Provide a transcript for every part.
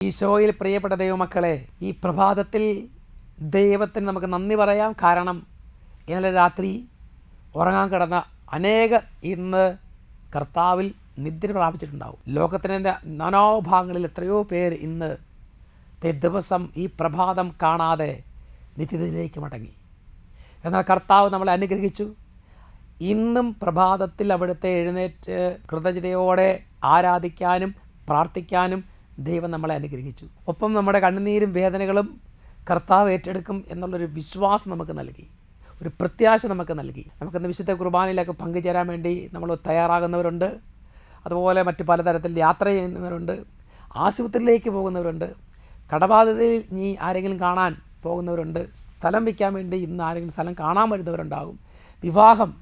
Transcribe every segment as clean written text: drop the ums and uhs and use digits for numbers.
ഈശോയിൽ പ്രിയപ്പെട്ട ദൈവമക്കളെ, ഈ പ്രഭാതത്തിൽ ദൈവത്തിന് നമുക്ക് നന്ദി പറയാം. കാരണം ഇന്നലെ രാത്രി ഉറങ്ങാൻ കിടന്ന അനേകർ ഇന്ന് കർത്താവിൽ നിദ്ര പ്രാപിച്ചിട്ടുണ്ടാവും. ലോകത്തിൻ്റെ നാനാഭാഗങ്ങളിൽ എത്രയോ പേര് ഇന്ന് ദിവസം ഈ പ്രഭാതം കാണാതെ നിത്യതയിലേക്ക് മടങ്ങി. എന്നാൽ കർത്താവ് നമ്മളെ അനുഗ്രഹിച്ചു. ഇന്നും പ്രഭാതത്തിൽ അവിടുത്തെ എഴുന്നേറ്റ് കൃതജ്ഞതയോടെ ആരാധിക്കാനും പ്രാർത്ഥിക്കാനും ദൈവം നമ്മളെ അനുഗ്രഹിച്ചു. ഒപ്പം നമ്മുടെ കണ്ണുനീരും വേദനകളും കർത്താവ് ഏറ്റെടുക്കും എന്നുള്ളൊരു വിശ്വാസം നമുക്ക് നൽകി, ഒരു പ്രത്യാശ നമുക്ക് നൽകി. നമുക്കിന്ന് വിശുദ്ധ കുർബാനയിലൊക്കെ പങ്കുചേരാൻ വേണ്ടി നമ്മൾ തയ്യാറാകുന്നവരുണ്ട്. അതുപോലെ മറ്റ് പലതരത്തിൽ യാത്ര ചെയ്യുന്നവരുണ്ട്, ആശുപത്രിയിലേക്ക് പോകുന്നവരുണ്ട്, കടബാധ്യതയിൽ നീ ആരെങ്കിലും കാണാൻ പോകുന്നവരുണ്ട്, സ്ഥലം വയ്ക്കാൻ വേണ്ടി ഇന്ന് ആരെങ്കിലും സ്ഥലം കാണാൻ വരുന്നവരുണ്ടാകും, വിവാഹം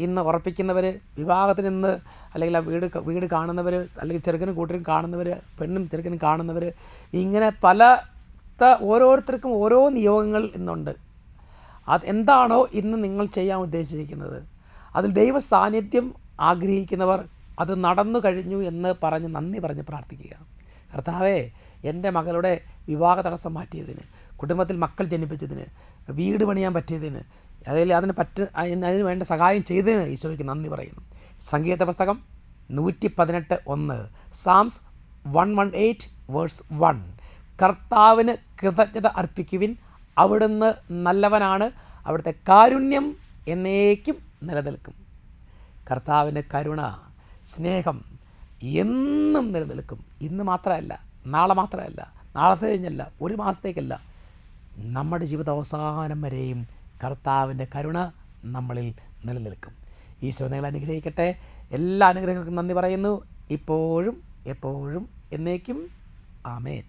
ഇന്ന് ഉറപ്പിക്കുന്നവർ, വിവാഹത്തിന് ഇന്ന് അല്ലെങ്കിൽ ആ വീട് കാണുന്നവർ, അല്ലെങ്കിൽ ചെറുക്കനും കൂട്ടരും കാണുന്നവർ, പെണ്ണും ചെറുക്കനും കാണുന്നവർ, ഇങ്ങനെ ഓരോരുത്തർക്കും ഓരോ നിയോഗങ്ങൾ ഇന്നുണ്ട്. എന്താണോ ഇന്ന് നിങ്ങൾ ചെയ്യാൻ ഉദ്ദേശിച്ചിരിക്കുന്നത്, അതിൽ ദൈവ സാന്നിധ്യം ആഗ്രഹിക്കുന്നവർ അത് നടന്നു കഴിഞ്ഞു എന്ന് പറഞ്ഞ് നന്ദി പറഞ്ഞ് പ്രാർത്ഥിക്കുക. കർത്താവേ, എൻ്റെ മകളുടെ വിവാഹ തടസ്സം മാറ്റിയതിന്, കുടുംബത്തിൽ മക്കൾ ജനിപ്പിച്ചതിന്, വീട് പണിയാൻ പറ്റിയതിന്, അതിന് വേണ്ട സഹായം ചെയ്തതിന് ഈശോയ്ക്ക് നന്ദി പറയുന്നു. സംഗീത പുസ്തകം 118:1, സാംസ് 118 വേഴ്സ് 1. കർത്താവിന് കൃതജ്ഞത അർപ്പിക്കുവിൻ, അവിടുന്ന് നല്ലവനാണ്, അവിടുത്തെ കാരുണ്യം എന്നേക്കും നിലനിൽക്കും. കർത്താവിൻ്റെ കരുണ, സ്നേഹം എന്നും നിലനിൽക്കും. ഇന്ന് മാത്രമല്ല, നാളെ മാത്രമല്ല, നാളെ കഴിഞ്ഞല്ല, ഒരു മാസത്തേക്കല്ല, നമ്മുടെ ജീവിത അവസാനം വരെയും കർത്താവിൻ്റെ കരുണ നമ്മളിൽ നിലനിൽക്കും. ഈശോ നിങ്ങളെ അനുഗ്രഹിക്കട്ടെ. എല്ലാ അനുഗ്രഹങ്ങൾക്കും നന്ദി പറയുന്നു, ഇപ്പോഴും എപ്പോഴും എന്നേക്കും. ആമേൻ.